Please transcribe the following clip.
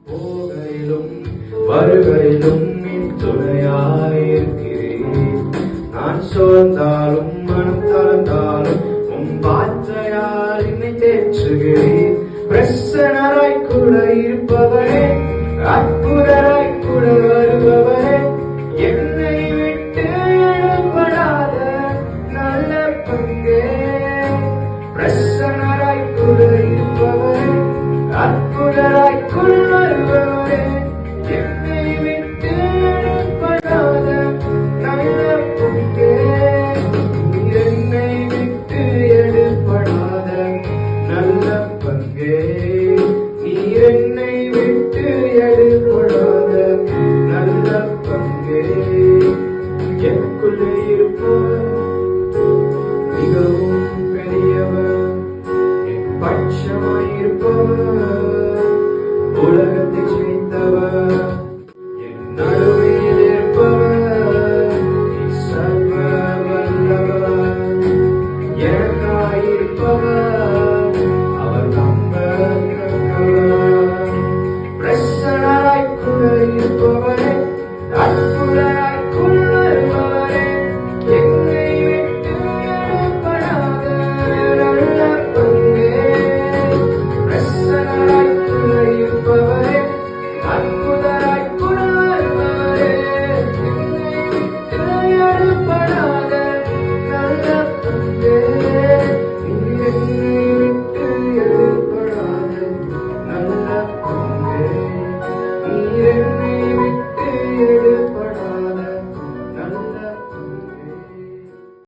போகையிலும் வருகையிலும் என் துணையாயிருக்கிறேன். நான் சோர்ந்தாலும் மனம் தளர்ந்தாலும் உன் வார்த்தையால் என்னை தேற்றுகிறேன். பிரசன்னராய் கூட இருப்பவரே, அற்புதராய் கூட வருபவரே, என்னை விட்டு இடப்படாத நல்ல பங்கே. பிரசன்னராய் கூட இருப்பவரே, அற்புதராய் கூட வருபவரே,